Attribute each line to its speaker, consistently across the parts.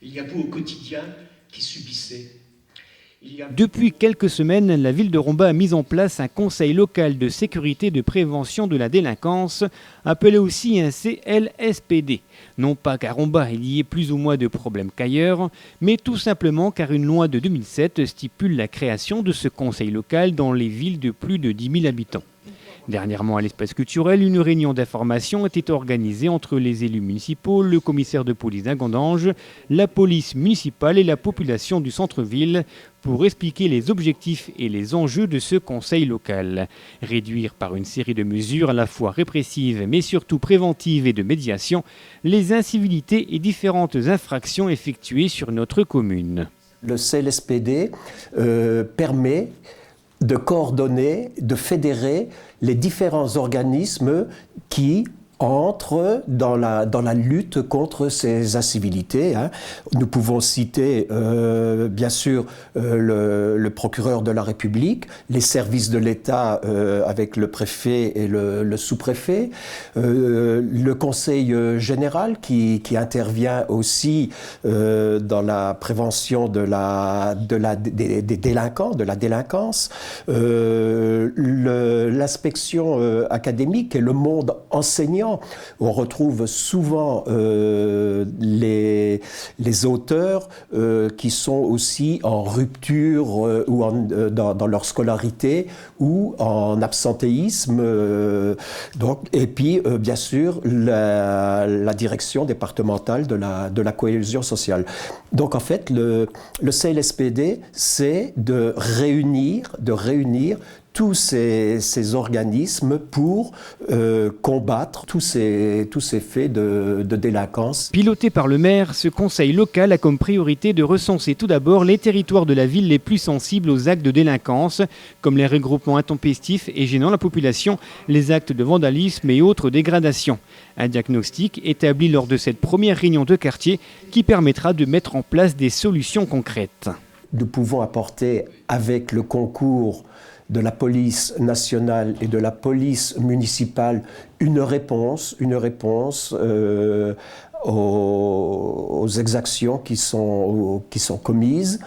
Speaker 1: Il y a vous au quotidien qui subissez.
Speaker 2: Depuis quelques semaines, la ville de Romba a mis en place un conseil local de sécurité et de prévention de la délinquance, appelé aussi un CLSPD. Non pas qu'à Romba il y ait plus ou moins de problèmes qu'ailleurs, mais tout simplement car une loi de 2007 stipule la création de ce conseil local dans les villes de plus de 10 000 habitants. Dernièrement, à l'espace culturel, une réunion d'information était organisée entre les élus municipaux, le commissaire de police d'Ingondange, la police municipale et la population du centre-ville pour expliquer les objectifs et les enjeux de ce conseil local. Réduire par une série de mesures à la fois répressives mais surtout préventives et de médiation les incivilités et différentes infractions effectuées sur notre commune.
Speaker 3: Le CLSPD permet de coordonner, de fédérer les différents organismes qui entrent dans la lutte contre ces incivilités. Nous pouvons citer bien sûr le procureur de la République, les services de l'État avec le préfet et le sous-préfet, le conseil général qui intervient aussi dans la prévention des délinquants, de la délinquance, l'inspection académique et le monde enseignant. On retrouve souvent les auteurs qui sont aussi en rupture ou dans leur scolarité ou en absentéisme. Et puis, bien sûr, la direction départementale de la cohésion sociale. Donc, en fait, le CLSPD, c'est de réunir tous ces organismes pour combattre tous ces faits de délinquance.
Speaker 2: Piloté par le maire, ce conseil local a comme priorité de recenser tout d'abord les territoires de la ville les plus sensibles aux actes de délinquance, comme les regroupements intempestifs et gênant la population, les actes de vandalisme et autres dégradations. Un diagnostic établi lors de cette première réunion de quartier qui permettra de mettre en place des solutions concrètes.
Speaker 3: Nous pouvons apporter avec le concours de la police nationale et de la police municipale une réponse aux exactions qui sont commises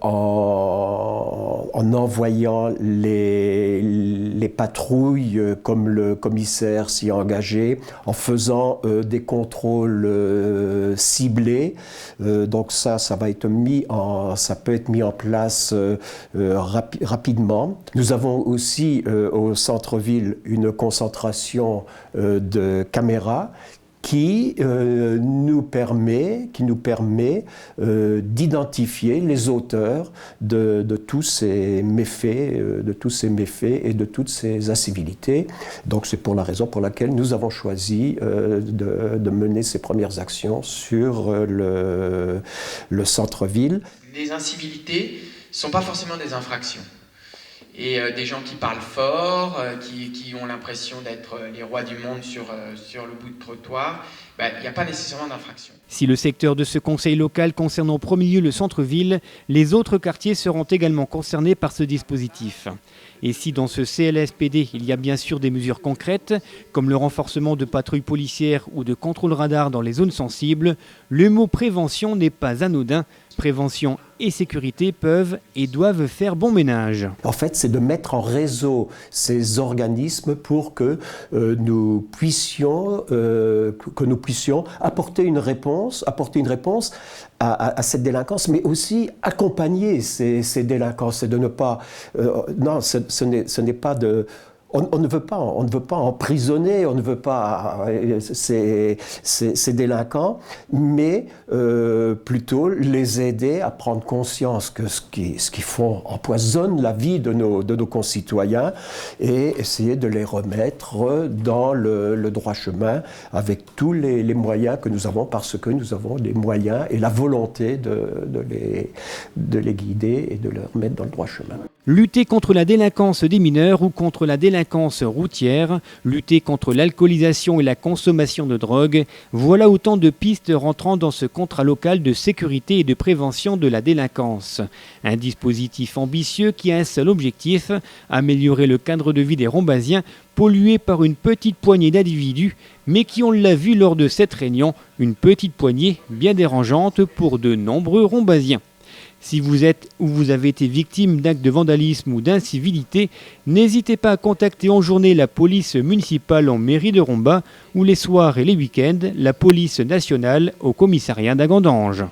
Speaker 3: en envoyant les patrouilles comme le commissaire s'y est engagé, en faisant des contrôles ciblés. Donc ça peut être mis en place rapidement. Nous avons aussi au centre-ville une concentration de caméras qui nous permet d'identifier les auteurs de tous ces méfaits, et de toutes ces incivilités. Donc c'est pour la raison pour laquelle nous avons choisi de mener ces premières actions sur le centre-ville.
Speaker 4: Les incivilités ne sont pas forcément des infractions. Et des gens qui parlent fort, qui ont l'impression d'être les rois du monde sur le bout de trottoir, il n'y a pas nécessairement d'infraction.
Speaker 2: Si le secteur de ce conseil local concerne en premier lieu le centre-ville, les autres quartiers seront également concernés par ce dispositif. Et si dans ce CLSPD, il y a bien sûr des mesures concrètes, comme le renforcement de patrouilles policières ou de contrôle radar dans les zones sensibles, le mot prévention n'est pas anodin. Prévention et sécurité peuvent et doivent faire bon ménage.
Speaker 3: En fait, c'est de mettre en réseau ces organismes pour que nous puissions apporter une réponse à cette délinquance, mais aussi accompagner ces délinquances. Et de ne pas... ce n'est pas de... On ne veut pas emprisonner, on ne veut pas ces délinquants, mais plutôt les aider à prendre conscience que ce qu'ils font empoisonne la vie de nos concitoyens et essayer de les remettre dans le droit chemin avec tous les moyens que nous avons, parce que nous avons les moyens et la volonté de les guider et de les remettre dans le droit chemin.
Speaker 2: Lutter contre la délinquance des mineurs ou contre la délinquance routière, lutter contre l'alcoolisation et la consommation de drogue, voilà autant de pistes rentrant dans ce contrat local de sécurité et de prévention de la délinquance. Un dispositif ambitieux qui a un seul objectif, améliorer le cadre de vie des Rombasiens polluée par une petite poignée d'individus, mais qui, on l'a vu lors de cette réunion, une petite poignée bien dérangeante pour de nombreux Rombasiens. Si vous êtes ou vous avez été victime d'actes de vandalisme ou d'incivilité, n'hésitez pas à contacter en journée la police municipale en mairie de Romba ou les soirs et les week-ends la police nationale au commissariat d'Agandange.